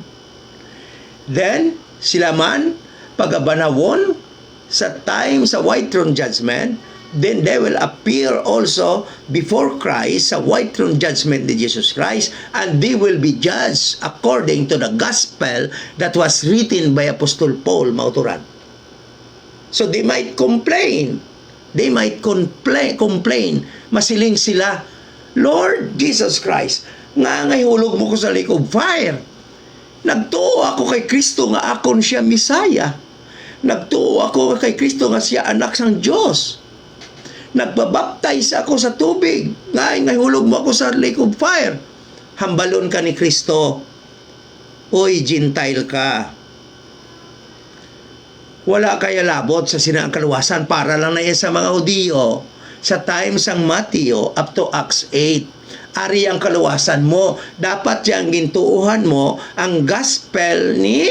then, sila man, pag-abanawon sa time sa white throne judgment, then they will appear also before Christ sa white throne judgment ni Jesus Christ, and they will be judged according to the gospel that was written by Apostle Paul, mauturan. So they might complain. They might complain. Masiling sila, Lord Jesus Christ, nga hulog mo ko sa lake of fire. Nagtuo ako kay Kristo nga akon siya Misaya. Nagtuo ako kay Kristo nga siya anak sang Diyos. Nagbabaptize ako sa tubig. Ngay hulog mo ako sa lake of fire. Hambalon ka ni Kristo. Oy, Gentile ka. Wala kaya labot sa sinakaluwasan para lang na yan sa mga Hudiyo. Sa times ang Matthew up to Acts 8. Ari ang kaluwasan mo. Dapat yang gintuuhan mo ang gospel ni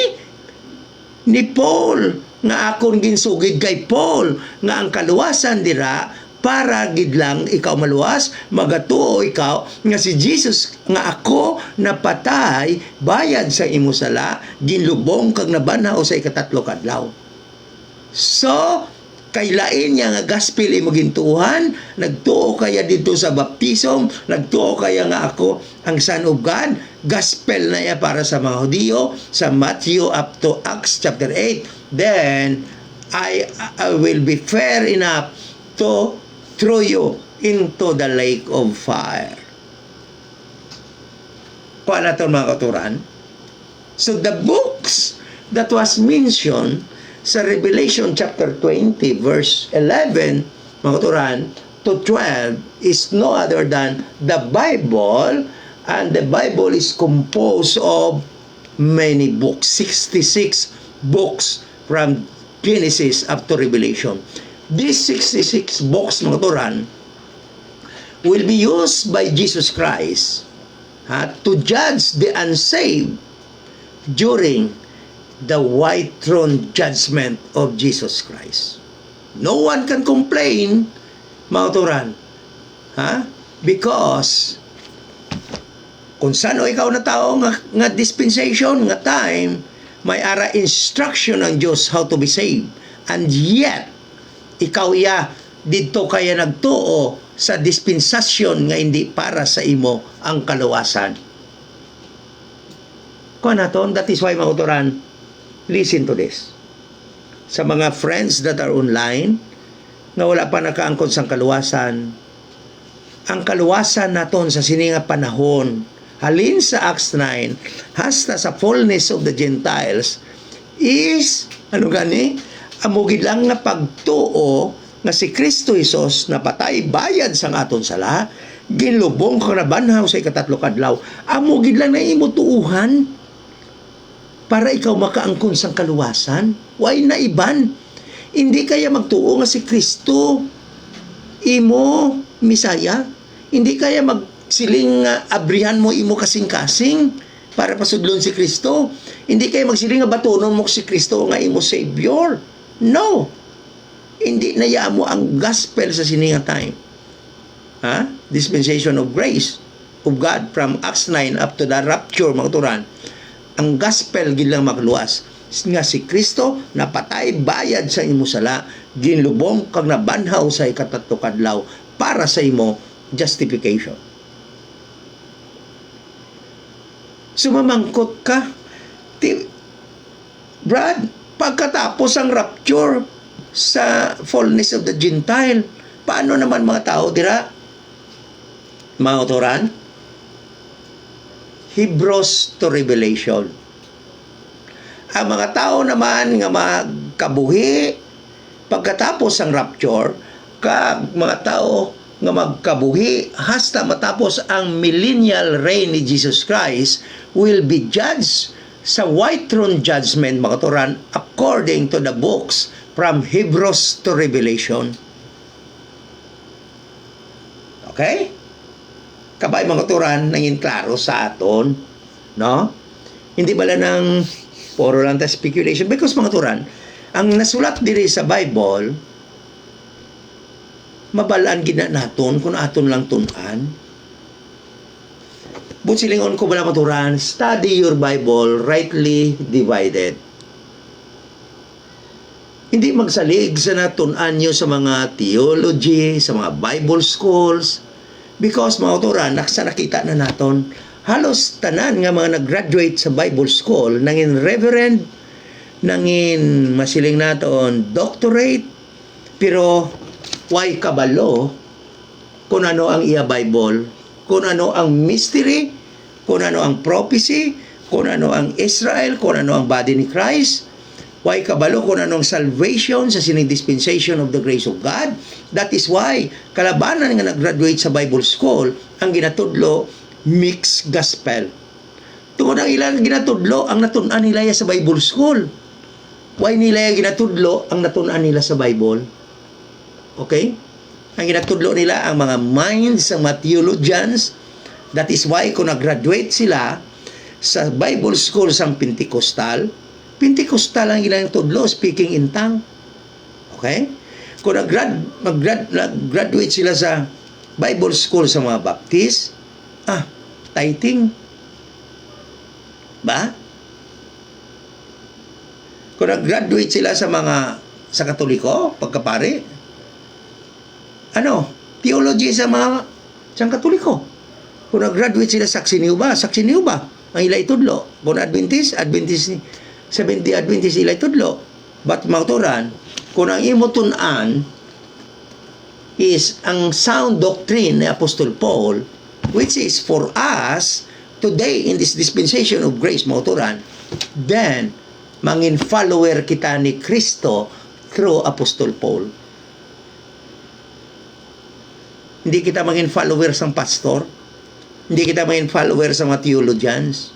Paul. Nga akong ginsugid kay Paul. Nga ang kaluwasan dira para gid lang ikaw maluwas, magatuo ikaw nga si Jesus nga ako napatay bayad sa imo sala, ginlubong kag nabanaw sa ikatatlo kadlaw. So, kay lain niya nga gospel imo gintuhan, nagtuo kaya dito sa baptism, nagtuo kaya nga ako ang Son of God, gospel na ya para sa mga Hudiyo, sa Matthew up to Acts chapter 8, then I will be fair enough to throw you into the lake of fire. Kuha na ito, mga katuran. So the books that was mentioned sa Revelation chapter 20 verse 11, mga katuran, to 12 is no other than the Bible, and the Bible is composed of many books, 66 books from Genesis up to Revelation. These 66 books, mga katuran, will be used by Jesus Christ to judge the unsaved during the white throne judgment of Jesus Christ. No one can complain, mga katuran, because kung saan ikaw na tao nga dispensation, nga time, may ara instruction ng Diyos how to be saved. And yet, ikaw iya didto kaya nagtuo sa dispensasyon nga hindi para sa imo ang kaluwasan. Kuha naton, that is why mautoran, listen to this. Sa mga friends that are online, nga wala pa nakaangkon sa kaluwasan, ang kaluwasan naton sa sininga panahon, halin sa Acts 9, hasta sa fullness of the Gentiles, is, ano gani? Amugid lang nga pagtuo nga si Kristo Jesus napatay bayad sa aton sala, ginlubong kang nabanhaw sa ikatatlo kadlaw. Amugid lang na imo tuuhan para ikaw makaangkon sang kaluwasan. Why na iban? Hindi kaya magtuo nga si Kristo imo Misaya. Hindi kaya magsiling nga abrihan mo imo kasing-kasing para pasudlon si Kristo. Hindi kaya magsiling nga batonon mo si Kristo nga imo Savior. No. Hindi naya mo ang gospel sa sininga time. Dispensation of grace of God from Acts 9 up to the rapture, mga turan. Ang gospel gilang magluwas nga si Kristo napatay bayad sa imo sala, ginlubong kag nabanhaw sa ikatatlo kadlaw para sa imo justification. Sumamangkot ka, Brad, pagkatapos ang rapture sa fullness of the Gentile, paano naman mga tao dira? Mga otoran? Hebrews to Revelation. Ang mga tao naman nga magkabuhi pagkatapos ang rapture, kag mga tao nga magkabuhi hasta matapos ang millennial reign ni Jesus Christ will be judged sa white throne judgment, mga turan, according to the books from Hebrews to Revelation. Okay? Kabay mga turan, nangin klaro sa aton, no? Hindi bala ng puro lang ta speculation, because mga turan, ang nasulat diri sa Bible, mabalaan gina naton kung aton lang tunan. Butsilingon ko bala maturan, study your Bible, rightly divided. Hindi magsalig sa natunan nyo sa mga theology, sa mga Bible schools, because mga turan, nakita na naton, halos tanan nga mga nag-graduate sa Bible school, nangin reverend, nangin masiling naton doctorate, pero why kabalo kung ano ang iya Bible, kung ano ang mystery, kung ano ang prophecy, kung ano ang Israel, kung ano ang body ni Christ. Why kabalo kung ano ang salvation sa sining dispensation of the grace of God. That is why kalabanan nga nag-graduate sa Bible school, ang ginatudlo mixed gospel. Tungod ang ilang ginatudlo ang natunan nila sa Bible school. Why nila ginatudlo ang natunan nila sa Bible? Okay? Ang ginatudlo nila ang mga minds, ang mga theologians. That is why kung nag-graduate sila sa Bible school sang Pentecostal ang ilang tudlo, speaking in tongue. Okay? Kung nag-graduate sila sa Bible school sa mga Baptist, tithing. Ba? Kung nag-graduate sila sa Katoliko, pagkapare, theology sa Katoliko. Kung nag-graduate sila Saksi Niuba, ang ila itudlo. Kung Adventist, Seventh-day Adventist ila itudlo. But mauturan, kung ang imutunan is ang sound doctrine ni Apostol Paul, which is for us today in this dispensation of grace, mauturan, then mangin follower kita ni Kristo through Apostol Paul. Hindi kita maging followers ng pastor. Hindi kita maging followers ng mga theologians.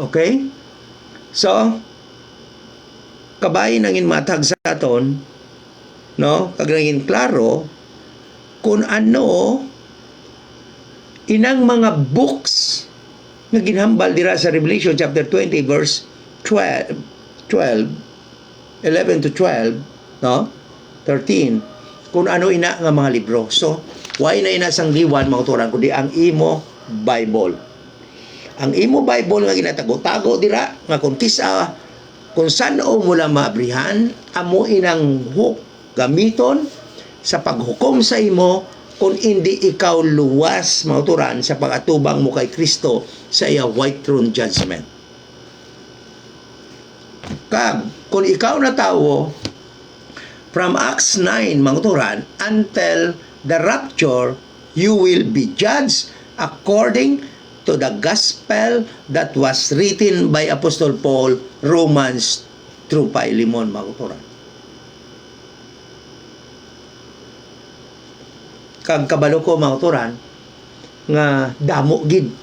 Okay? So, kabay nangin matag sa aton, no? Kag nangin klaro kung ano inang mga books nga ginhambal dira sa Revelation chapter 20 verse 11 to 12, no? 13. Kung ano ina nga mga libro. So, why na ina sang liwan, mga turan, kundi ang imo Bible. Ang imo Bible nga ginatago-tago dira, nga kung kisa kung saan o mula maabrihan, amo inang gamiton sa paghukom sa imo kung hindi ikaw luwas mauturan sa pagatubang mo kay Kristo sa iya white throne judgment. Kung ikaw na tawo from Acts 9 mauturan until the rapture, you will be judged according to the gospel that was written by Apostle Paul, Romans through Philemon mauturan. Kag kabalo ko mauturan nga damo gid,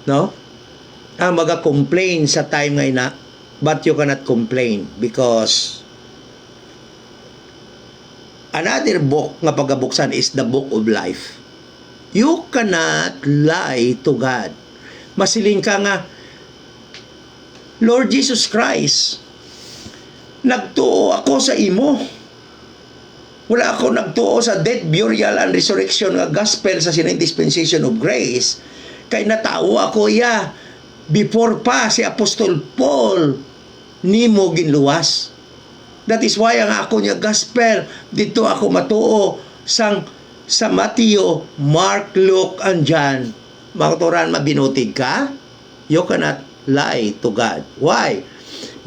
no? Ang maga-complain sa time nga ina, but you cannot complain because another book nga pagabuksan is the book of life. You cannot lie to God. Masiling ka nga, Lord Jesus Christ, nagtuo ako sa imo. Wala ako nagtuo sa death, burial, and resurrection nga gospel sa sinang dispensation of grace. Kay natawo ako before pa si Apostol Paul nimo ginluwas. That is why ang ako niya gospel, dito ako matuo sa Matthew, Mark, Luke, and John. Maturan mabinutig ka? You cannot lie to God. Why?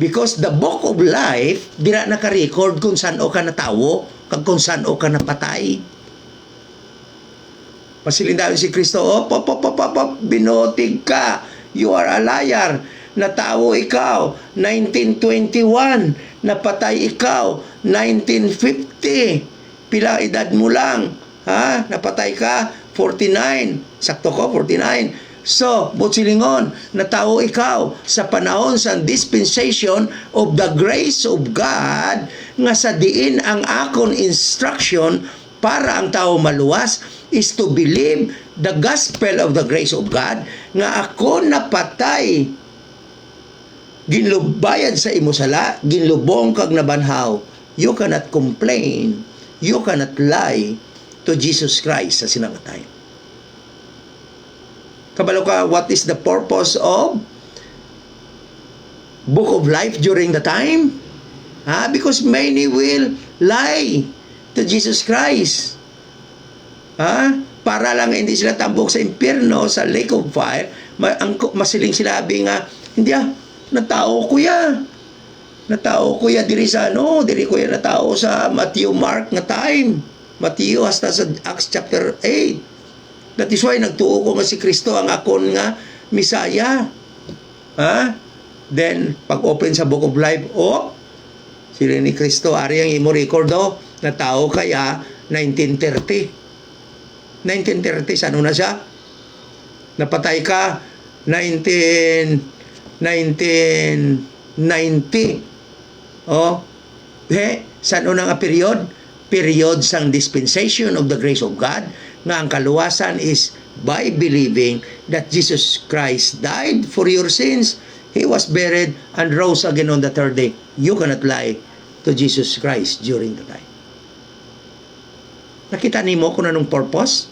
Because the book of life, dira naka-record kung saan o ka natawo, kung saan o ka napatay. Masilindawin si Kristo, binutig ka. You are a liar. Natawo ikaw, 1921. Napatay ikaw, 1950. Pila edad mo lang. Ha? Napatay ka, 49. Sakto ko, 49. So, butsilingon, natawo ikaw sa panahon sa dispensation of the grace of God nga sa diin ang akon instruction para ang tao maluwas is to believe the gospel of the grace of God nga ako napatay ginlubayad sa imo sala, ginlubong kag nabanhaw. You cannot complain, you cannot lie to Jesus Christ sa sinangatay. Kabalo ka, what is the purpose of book of life during the time? Because many will lie to Jesus Christ. Para lang hindi sila tambok sa impyerno, sa lake of fire, masiling sinabi nga, hindi natao ko diri sa diri ko natao sa Matthew, Mark nga time. Matthew hasta sa Acts chapter 8. That is why nagtuo ko nga si Kristo ang akon nga Misaya. Then pag open sa book of life, sila ni Kristo ari ang imo record na tao kaya 1930 sa na siya napatay ka 1990 saan unang period sang dispensation of the grace of God nga ang kaluwasan is by believing that Jesus Christ died for your sins, He was buried and rose again on the third day. You cannot lie to Jesus Christ during the time. Nakita nimo kung anong purpose?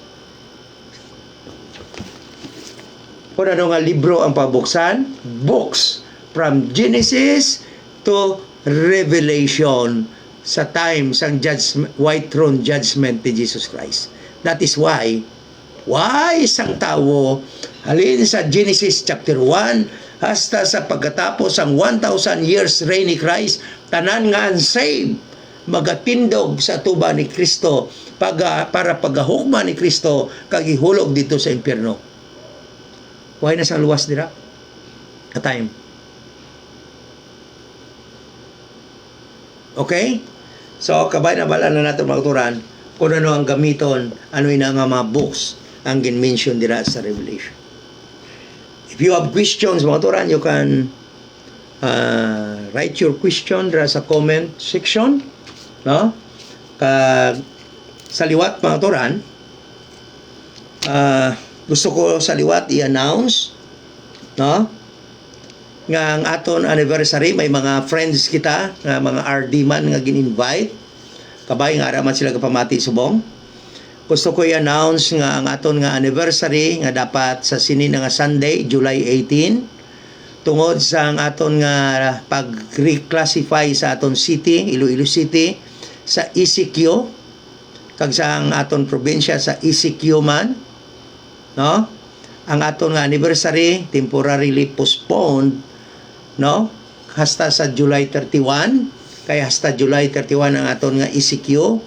Kung ano nga libro ang pabuksan? Books from Genesis to Revelation sa time sang white throne judgment ni Jesus Christ. That is why isang tao halin sa Genesis chapter 1 hasta sa pagkatapos ang 1,000 years reign ni Christ, tanan nga unsaved magatindog sa tuba ni Kristo para pagahugma ni Kristo kag ihulog dito sa impyerno. Why na sa luwas dira? A time. Okay? So, kabay na bala na natin magturan kung ano ang gamiton, ano yung mga books ang gin-mention dira sa Revelation. If you have questions, mga turan, you can write your question dira sa comment section. No? Sa liwat, mga turan, gusto ko sa liwat i-announce, no? Nga ang aton anniversary, may mga friends kita, nga mga RD man nga gin-invite. Kabay nga araman sila kapamati subong. Gusto ko i-announce nga ang aton nga anniversary nga dapat sa sini nga Sunday, July 18. tungod sa ang aton nga pag-reclassify sa aton city, Iloilo City, sa ECQ, kag sa ang aton probinsya sa ECQ man, no? Ang aton nga anniversary temporarily postponed, no? Hasta sa July 31, kay hasta July 31 ang aton nga ECQ,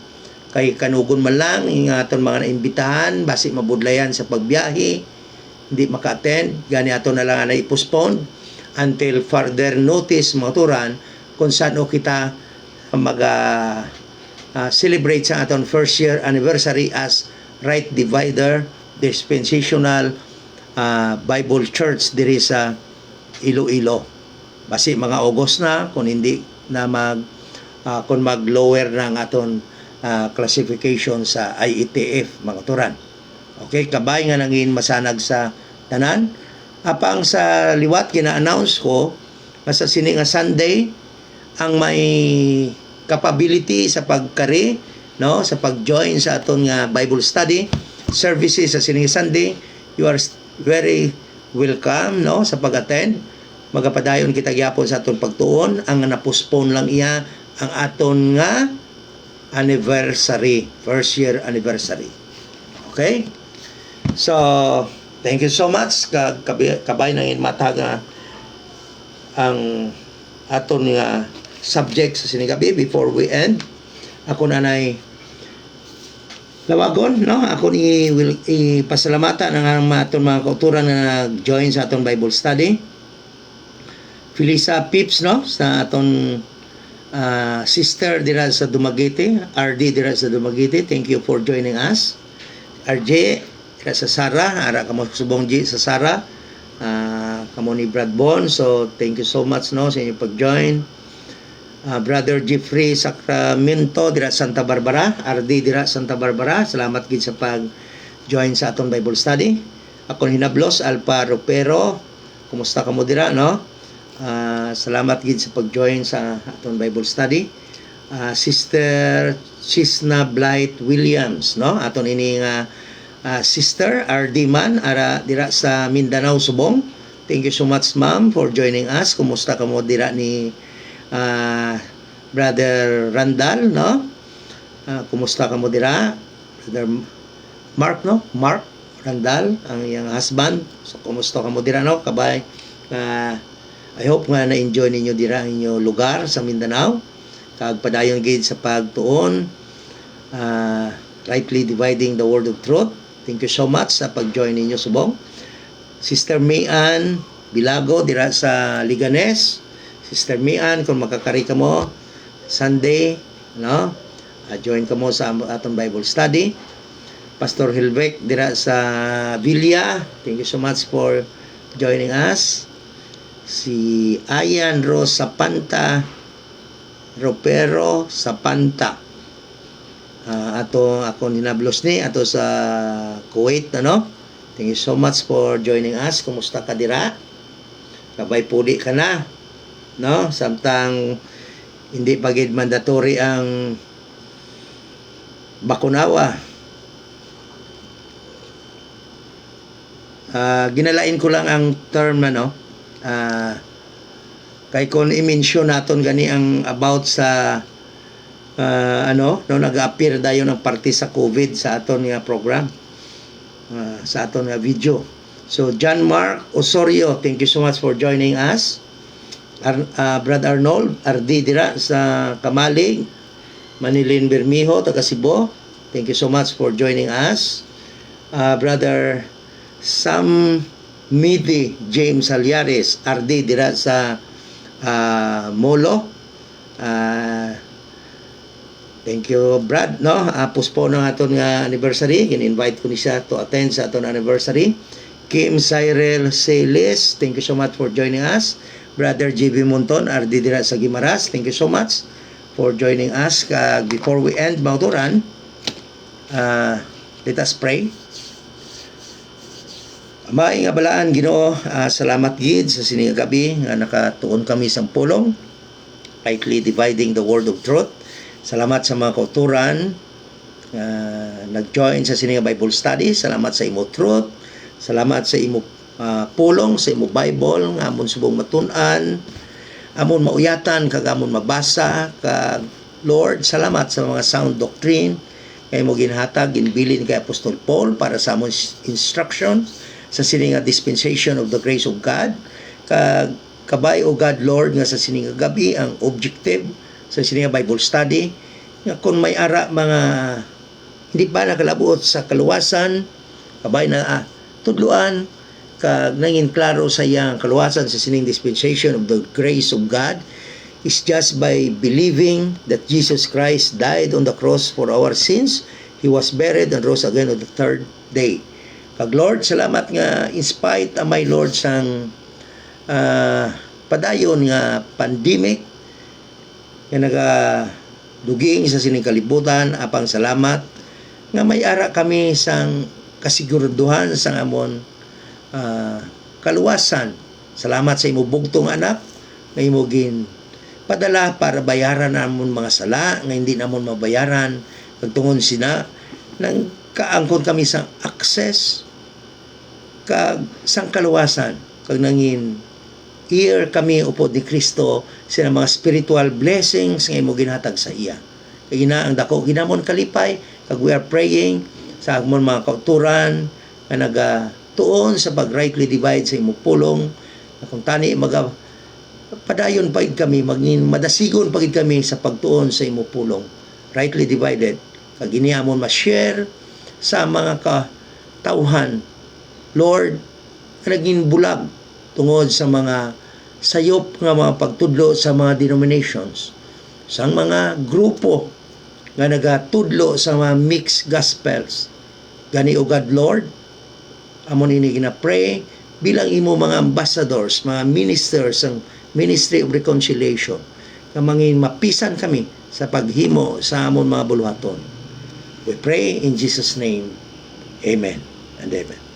kay kanugon man lang ang aton mga naimbitahan basi mabudlayan sa pagbiyahe, hindi maka-attend, gani aton na lang na i-postpone until further notice mga turan kung saan kita mag celebrate sa aton first year anniversary as Right Divider Dispensational Bible Church diri sa Iloilo. Basi mga August na kung hindi na kung mag-lower na ang aton classification sa IETF mga turan. Okay, kabay nga nangin masanag sa tanan. Apang sa liwat kina-announce ko sa sini nga Sunday ang may capability sa pagkari, no, sa pag-join sa aton nga Bible study services sa sini nga Sunday, you are very welcome, no, sa pag-attend. Magapadayon kita gyapon sa aton pagtuon. Ang na-postpone lang iya ang aton nga anniversary, first year anniversary. Okay? So, thank you so much kabay na matag ang aton nga subject sa sinigabi before we end. Ako nanay lawagon, no? Ako ni will ipasalamatan ang aton mga kauturan na nag-join sa aton Bible study. Felisa Pips, no, sa aton sister dira sa Dumaguete, RD dira sa Dumaguete, thank you for joining us. RJ dira sa Sara, ara kamo subong G sa Sara, kamo ni Brad Bon, so thank you so much, no, sa inyong pag-join. Brother Jeffrey Sacramento dira Santa Barbara, RD dira Santa Barbara, salamat gid sa pag-join sa aton Bible study. Ako hinablos Alpa Ropero, kumusta kamo dira, no? Salamat gid sa pag-join sa aton Bible study. Sister Chisna Blight Williams, no, aton ini nga sister RD man ara dira sa Mindanao Subong, thank you so much ma'am for joining us. Kumusta kamo dira ni Brother Randall, no, kumusta kamo dira Brother Mark, no, Mark Randall ang iyang husband, so kumusta kamo dira, no, kabay. I hope nga na-enjoy ninyo dira ang inyong lugar sa Mindanao. Kag padayon gid sa pagtuon, rightly dividing the word of truth. Thank you so much sa pag-join ninyo subong. Sister Mian Bilago dira sa Liganes. Sister Mian, kung makakari ka mo Sunday, no, join ka mo sa atong Bible study. Pastor Hilbeck dira sa Villa, thank you so much for joining us. Si Ayan Rose Sapanta Ropero Sapanta, ako ninablos ni ato sa Kuwait, ano. Thank you so much for joining us. Kumusta ka dira? Kabay puli ka na, no, samtang hindi pagid mandatory ang bakunawa. Ginalain ko lang ang term na, no, kay kung i-mention naton gani ang about sa no, nag-appear dayon ang parte sa COVID sa aton nga program, sa aton nga video. So John Mark Osorio, thank you so much for joining us. Brother Arnold RD dira sa Kamalig, Manilin Bermijo taga Cebu, thank you so much for joining us. Brother Sam Midi James Aliares RD dira sa Molo, thank you Brad, no, postpone ang aton nga anniversary, gin-invite ko ni siya to attend sa aton anniversary. Kim Cyril Celes, thank you so much for joining us. Brother JB Monton RD dira sa Gimaras, thank you so much for joining us. Before we end mga turan, let us pray. Maing abalaan Ginoo, salamat gid sa sining gabi nga nakatuon kami sa pulong, rightly dividing the word of truth. Salamat sa mga kauturan nag-join sa sining Bible study. Salamat sa imo truth. Salamat sa imo pulong sa imo Bible nga amon subong matun-an, amon mauyatan kag amon mabasa. Kag Lord, salamat sa mga sound doctrine kay mo ginhatag ginbilin kay Apostol Paul para sa amon instruction sa sini nga dispensation of the grace of God. Kag kabay o God Lord nga sa sini nga gabi ang objective sa sini nga Bible study nga kung may ara mga hindi pa nakalabuot sa kaluwasan, kabay na tudluan kag nangin klaro sa iyang kaluwasan sa sining dispensation of the grace of God is just by believing that Jesus Christ died on the cross for our sins. He was buried and rose again on the third day. Kag Lord, salamat nga in spite my Lord sang padayon nga pandemic nga nagaduging sa sining kalibutan, apang salamat nga may ara kami sang kasiguraduhan sang amon kaluwasan. Salamat sa imo bugtong anak nga imo gin padala para bayaran namon mga sala nga hindi namon mabayaran kag tungod sina nang kaangkon kami sa access kag sang kaluwasan kag nangin ear kami upod ni Kristo sa mga spiritual blessings nga imo ginhatag sa iya. Kay ina ang dako ginamon kalipay kag we are praying sa amon mga kauturan nga nagatuon sa pag rightly divide sa imo pulong na kung tani padayon pagid kami maging madasigon pagid kami sa pagtuon sa imo pulong rightly divided kag iniamon ma-share sa mga katawhan Lord nga naging bulag tungod sa mga sayop nga mga pagtudlo sa mga denominations sa mga grupo nga nagatudlo sa mga mixed gospels gani o God Lord amon ini gina-pray bilang imo mga ambassadors, mga ministers ng Ministry of Reconciliation nga mangin mapisan kami sa paghimo sa amon mga buluhaton. We pray in Jesus' name. Amen and amen.